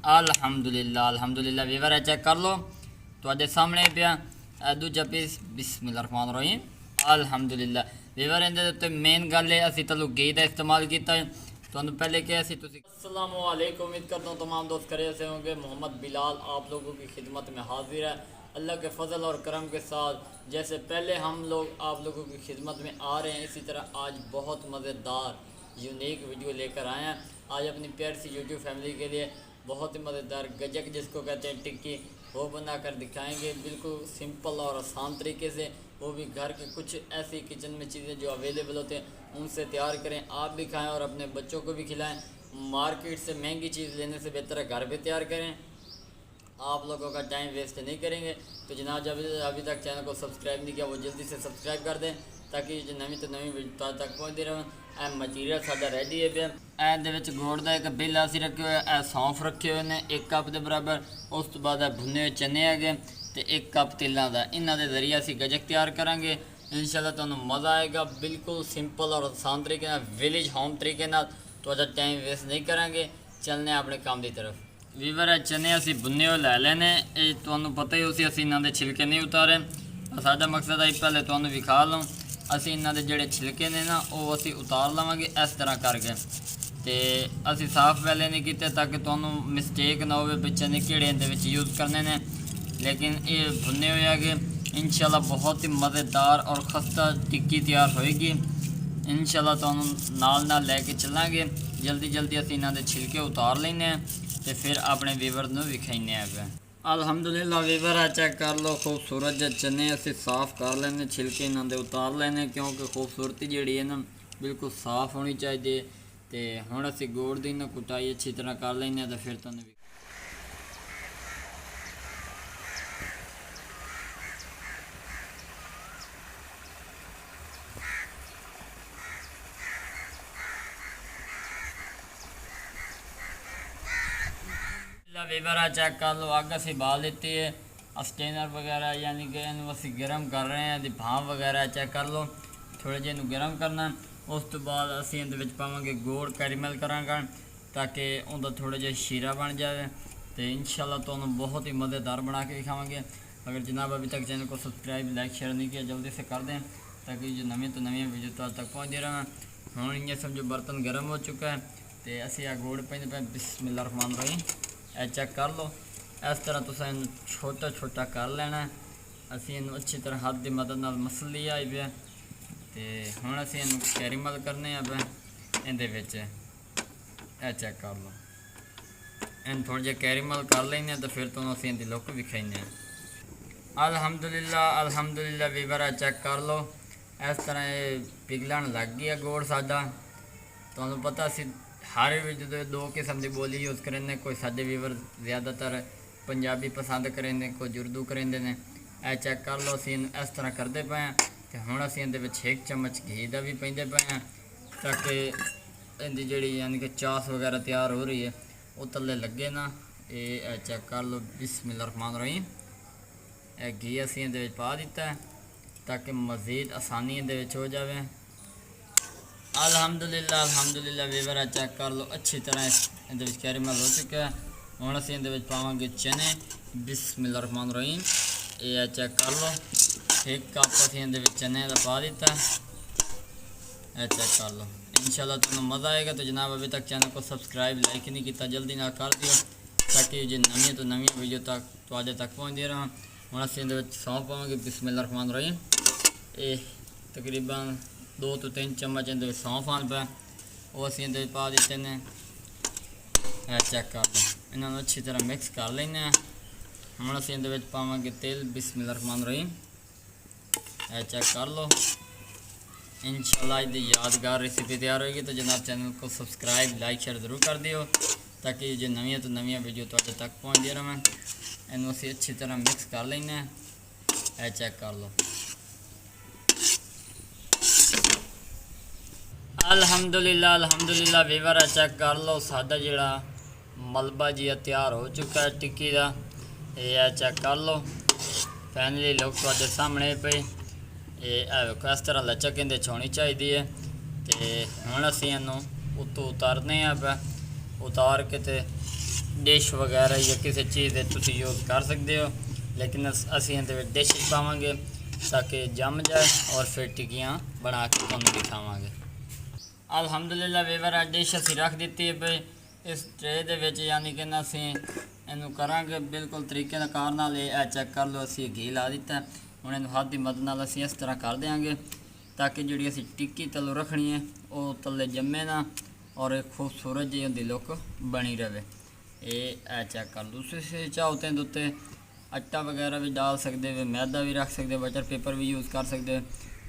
अल्हम्दुलिल्लाह Weaver check कर लो तो सामने पिया दूजा पीस बिस्मिल्लाहिर्रहमानिर्रहीम अल्हम्दुलिल्लाह वीवर इहदे उत्ते मेन गल है असीं तलू घी का इस्तेमाल किया है। तो पहले क्या सी अस्सलाम वालेकुम, उम्मीद करता हूँ तमाम दोस्त खैरियत से होंगे। मोहम्मद बिलाल आप लोगों की खिदमत में हाजिर है अल्लाह के फजल और करम के साथ। जैसे पहले हम लोग आप लोगों की खिदमत में आ रहे हैं, इसी तरह आज बहुत मज़ेदार यूनिक वीडियो लेकर आए हैं। आज अपनी प्यारी सी यूट्यूब फैमिली के लिए बहुत ही मज़ेदार गजक जिसको कहते हैं टिक्की, वो बना कर दिखाएंगे बिल्कुल सिंपल और आसान तरीके से। वो भी घर के कुछ ऐसी किचन में चीज़ें जो अवेलेबल होते हैं उनसे तैयार करें, आप भी खाएं और अपने बच्चों को भी खिलाएं। मार्केट से महंगी चीज़ लेने से बेहतर है घर पे तैयार करें। आप लोगों का टाइम वेस्ट नहीं करेंगे। तो जनाब जब अभी तक चैनल को सब्सक्राइब नहीं किया वो जल्दी से सब्सक्राइब कर दें ताकि जो नवी तो नवी वीडियो तक पहुँचती रहे। मटीरियल साडा रेडी है पे ए गुड़ का एक बिल असी रखे हुए, ए सौंफ रखे हुए हैं 1 कप के बराबर। उस तो बाद भुने हुए चने है तो 1 कप तिलों का। इन्हों के जरिए असी गजक तैयार करांगे। इंशाल्लाह तुहानू मज़ा आएगा बिल्कुल सिंपल और आसान तरीके विलेज होम तरीके तो टाइम वेस्ट नहीं करांगे। चलने अपने काम की तरफ। वीवर है चने असी भुने हुए लै लेने, ये तुहानू पता ही उसी असी इन्हों के छिलके नहीं उतारे। साडा मकसद है पहले तुहानू विखा लूँ असी इन्हों के जोड़े छिलके ने ना वो असी उतार लवेंगे इस तरह करके। तो असी साफ पहले नहीं किए ताकि तुहानू मिसटेक ना हो चने किहड़े इहदे यूज़ करने ने। लेकिन ये भुने हुए है इंशाल्लाह बहुत ही मज़ेदार और खस्ता टिक्की तैयार होएगी। इंशाल्लाह तुहानू नाल लैके चलांगे। जल्दी जल्दी असी इन्हों के छिलके उतार लेने तो फिर अपने वीवर को विखाने पे। अल्हम्दुलिल्लाह वीवर है चेक कर लो, खूबसूरत जो चने असी साफ़ कर लेने, छिलके इन्हों के उतार लेने क्योंकि खूबसूरती जी है ना बिल्कुल साफ़ होनी चाहिए। तो हुण असी गुड़ की ना कुटाई अच्छी तरह कर लें तो फिर तुहानू वीवर है चेक कर लो। अग असी बाल दी है स्टेनर वगैरह यानी कि इनू असी गर्म कर रहे हैं। भाप वगैरह चेक कर लो, थोड़े जे गर्म करना। उस तो बाद असी इहदे पावांगे गुड़ कैरीमल करांगे ताकि उनका थोड़ा जिहा शीरा बन जाए। तो इंशाल्लाह तुहानू बहुत ही मज़ेदार बना के दिखावांगे। अगर जनाब अभी तक चैनल को सब्सक्राइब लाइक शेयर नहीं किया जल्दी से कर दें ताकि जो नवी तो नवी वीडियो तक पहुँचती रहें। हुण इं समझो बर्तन गर्म हो चुका है तो असी आ गुड़ पेंदे पे बिस्मिल्लाहिर्रहमानिर्रहीम ए चेक कर लो। इस तरह तुम इन छोटा छोटा कर लेना। असी इन अच्छी तरह हाथ की मदद नाल मसल लिया है पे। तो हुण असी इन कैरीमल करने पे इहदे ए चेक कर लो। इन थोड़े जे कैरीमल कर लेने तो फिर तुहानू असी इहदी लुक विखाने। अल्हम्दुलिल्लाह वीवर चेक कर लो। इस तरह ये पिघलन लग गया गुड़ साडा। तुहानू पता असी हर जो 2 किस्म की बोली यूज़ करेंगे। कोई साडे वीवर ज़्यादातर पंजाबी पसंद करेंगे, कोई उर्दू करेंगे ने। ए चेक कर लो असी इस तरह करते पे हैं। तो हुण असी इहदे विच 1 चम्मच घी का भी पेंदे पे हैं ताकि इहदी जिहड़ी यानी कि चास वगैरह तैयार हो रही है वो थल्ले लगे ना। ये चेक कर लो बिस्मिल्लाहिर्रहमानिर्रहीम। ए घी असी इहदे विच पा दिता है ताकि मज़ीद आसानी इहदे विच हो जाए। अल्हम्दुलिल्लाह वीवर चेक कर लो अच्छी तरह इहदे विच कैरीमल हो चुका है। हुण असीं इहदे विच पावांगे चने बिस्मिल्लाहिर्रहमानिर्रहीम। ये चेक कर लो 1 कप असीं इहदे विच चने का पा दिता। ये चेक कर लो इंशाल्लाह तुहानू मज़ा आएगा। तो जनाब अभी तक चैनल को सब्सक्राइब लाइक नहीं किया जल्दी ना कर दियो ताकि जो नवी तो नवी वीडियो तक पहुँचती रहें। हुण असीं इहदे विच सौंफ पावांगे बिस्मिल्लाहिर्रहमानिर्रहीम। ये तकरीबन 2 तो 3 चम्मच इहदे सौंफ आन पे वो असीं इहदे पा दिते ने। चेक कर लो इन्होंने अच्छी तरह मिक्स कर लेना। हुण असीं इहदे विच पावांगे तेल बिस्मिल्लाहिर्रहमानिर्रहीम। चेक कर लो इंशाल्लाह इहदी यादगार रेसिपी तैयार होगी। तो जनाब चैनल को सब्सक्राइब लाइक शेयर जरूर कर दियो ताकि जो नवी तो नवी वीडियो तुहाडे तक पहुँचती रहें। इनू असीं अच्छी तरह मिक्स कर लेना। चेक कर लो अल्हम्दुलिल्लाह वीवर चेक कर लो साडा जिहड़ा मलबा जी तैयार हो चुका है टिक्की का। ये चेक कर लो फाइनली लुक तुहाडे सामने पे। ये इस तरह लचक इहदे होनी चाहिए है। तो हुण असीं इहनूं उत्तों उतारने पे उतार के ते डिश वगैरह या किसी चीज़ तुम यूज़ कर सकते हो, लेकिन असी ये डिश पावे ताकि जम जाए और फिर टिक्कियाँ बना के तुहानू दिखावांगे। अल्हम्दुलिल्लाह वीवर डिश असी रख दी है भाई इस ट्रे दे विच, यानी कि असी इनू करांगे बिल्कुल तरीके कार नाल। चेक कर लो, असी घी ला दिता है। हुण इनू हाथ की मदद नाल असी इस तरह कर देंगे ताकि जिहड़ी असी टिक्की तलों रखनी है वो तले जमे ना और एक खूबसूरत जी उहदी लुक बनी रहे। ये चेक कर लो। तुसीं चाहो तो उत्ते आटा वगैरह भी डाल सकते हो, मैदा भी रख सकते हो, बटर पेपर भी यूज़ कर सकते हो,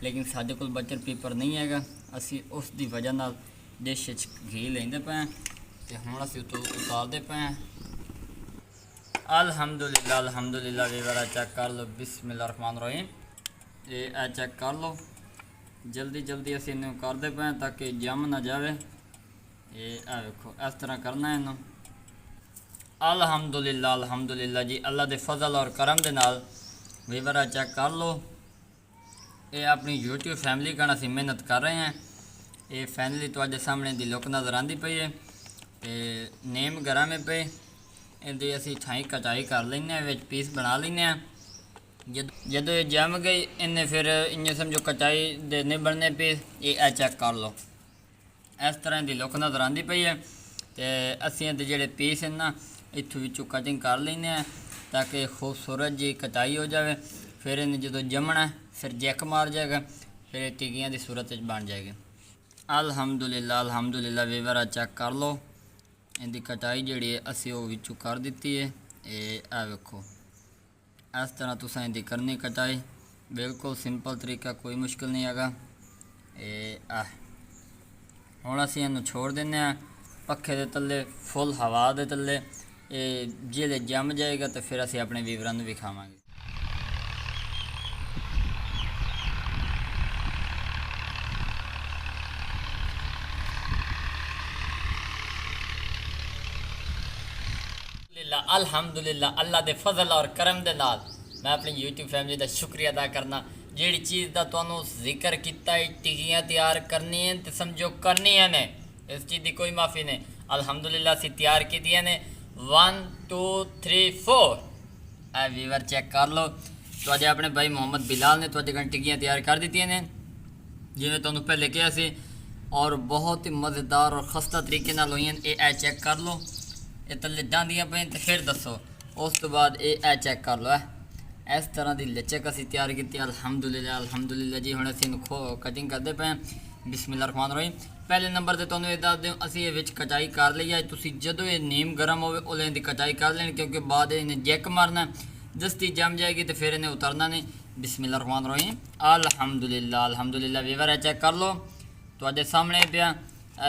लेकिन साडे कोल बटर पेपर नहीं है। असी उस दी वजह नाल डिश घी लेंदे पे हैं ते हुण असी उतारते पे हैं। अल्हम्दुलिल्लाह अल्हम्दुलिल्लाह वीवर चेक कर लो। बिस्मिल्लाहिर्रहमानिर्रहीम। ये चेक कर लो, जल्दी जल्दी असी इन्हूं करते पे हैं ताकि जम ना जाए। ये वेखो इस तरह करना है इन्हूं। अल्हम्दुलिल्लाह अल्हम्दुलिल्लाह जी, अल्लाह के फजल और करम के नाल वीवर चेक कर लो। ये अपनी यूट्यूब फैमिली का असी मेहनत कर रहे हैं। ये फैमिली तुहाडे सामने दी लुक नज़र आती पई है। नेम गरम है पे इहदी असी ठाई कटाई कर लें, पीस बना लें। जदों ये जम गई इन्हें फिर इन्हें समझो कटाई दे नहीं बनने पीस। ये चेक कर लो, इस तरह की लुक नज़र आती पई है। तो असी इहदे जिहड़े पीस हैं ना इत्थों विचों कटिंग कर लें ताकि खूबसूरत जी कटाई हो जाए। फिर इन्हें जो जमना फिर जैक मार जाएगा, फिर टिक्कियाँ की सूरत बन जाएगी। अल्हम्दुलिल्लाह अल्हम्दुलिल्लाह वीवर चेक कर लो, इनकी कटाई जी है असी वो विचों कर दी है। ये वेखो इस तरह तुस इनकी करनी कटाई, बिल्कुल सिंपल तरीका, कोई मुश्किल नहीं है। हुण असी इन्हूं छोड़ दें पखे के तले, फुल हवा के तले। जिले जम जाएगा तो फिर असी अपने वीवरां नूं विखावांगे। अल्हम्दुलिल्लाह अल्लाह के फजल और करम के नाल मैं अपनी यूट्यूब फैमिली का शुक्रिया अदा करना। जिहड़ी चीज़ का तुहानूं जिक्र किया टिक्कियाँ तैयार करनी है तो समझो करनी ने, इस चीज़ की कोई माफ़ी नहीं। अल्हम्दुलिल्लाह असी तैयार की ने 1 2 3 4। वीवर चेक कर लो, तुहाडे अपने भाई मोहम्मद बिलाल ने तुहाडे कन टिक्कियाँ तैयार कर दी ने जिवें तुहानूं पहले कहा सी, और बहुत ही मज़ेदार और खस्ता तरीके नाल होईयां। ये चेक कर लो, ये तले डांदियाँ पे तो फिर दसो। उस तो बाद ये चेक कर लो, इस तरह की लचक असी तैयार की। अल्हम्दुलिल्लाह अल्हम्दुलिल्लाह जी। हुण असीं कटिंग करते पे हैं। बिस्मिल्लाहिर्रहमानिर्रहीम। पहले नंबर से तुहानूं ये दस दूँ असीं ये विच कटाई कर ली है। तुसीं जदों ये नीम गर्म होवे उदों इहदी कटाई कर लेनी, क्योंकि बाद इन्हें जैक मारना, दस्ती जम जाएगी तो फिर इन्हें उतरना नहीं। बिस्मिल्लाहिर्रहमानिर्रहीम। अल्हम्दुलिल्लाह अल्हम्दुलिल्लाह वीवर चेक कर लो, तुहाडे सामने पिया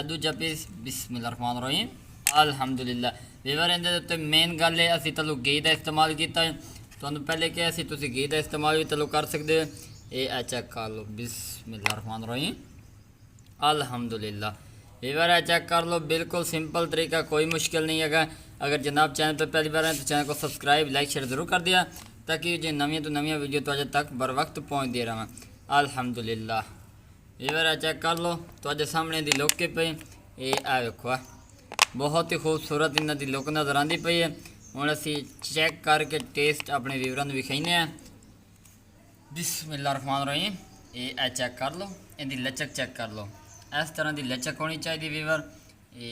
दूजा पीस। बिस्मिल्लाहिर्रहमानिर्रहीम। अल्हम्दुलिल्लाह वीवर इहदे उत्ते मेन गल है असीं तलों घी का इस्तेमाल किया है। तुहानूं पहले कहा सी तुसीं घी का इस्तेमाल भी तलों कर सकते हो। ये चेक कर लो। बिस्मिल्लाहिर्रहमानिर्रहीम। अल्हम्दुलिल्लाह वीवर चेक कर लो, बिल्कुल सिंपल तरीका, कोई मुश्किल नहीं है। अगर जनाब चैनल पर पहली बार है तो चैनल को सब्सक्राइब लाइक शेयर ज़रूर कर दिया ताकि जो नवी तो नवी वीडियो तुहाडे तक बर वक्त पहुँच दे रहा। अल्हम्दुलिल्लाह वीवर चेक कर लो, तुहाडे सामने दी लुक के पे ये वेखो बहुत ही खूबसूरत इन्हां दी लुक नज़र आती पई है। हुण असी चेक करके टेस्ट अपने वीवरां नूं विखाइने हैं। बिस्मिल्लाहिर्रहमानिर्रहीम। ये चेक कर लो, इहदी लचक चेक कर लो, इस तरह की लचक होनी चाहिए वीवर। ये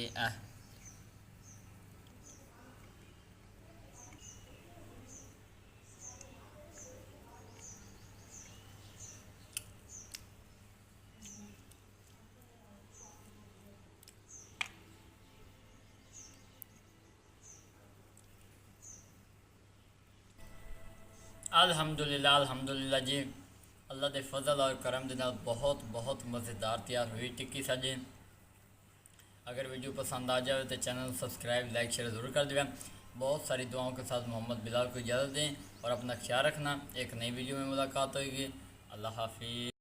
अल्हम्दुलिल्लाह अल्हम्दुलिल्लाह जी, अल्लाह के फजल और करम के नाल बहुत बहुत मज़ेदार तैयार हुई टिक्की साजी। अगर वीडियो पसंद आ जाए तो चैनल सब्सक्राइब लाइक शेयर ज़रूर कर देगा। बहुत सारी दुआओं के साथ मोहम्मद बिलाल को इजाज़त दें और अपना ख्याल रखना। एक नई वीडियो में मुलाकात होगी। अल्लाह हाफिज़।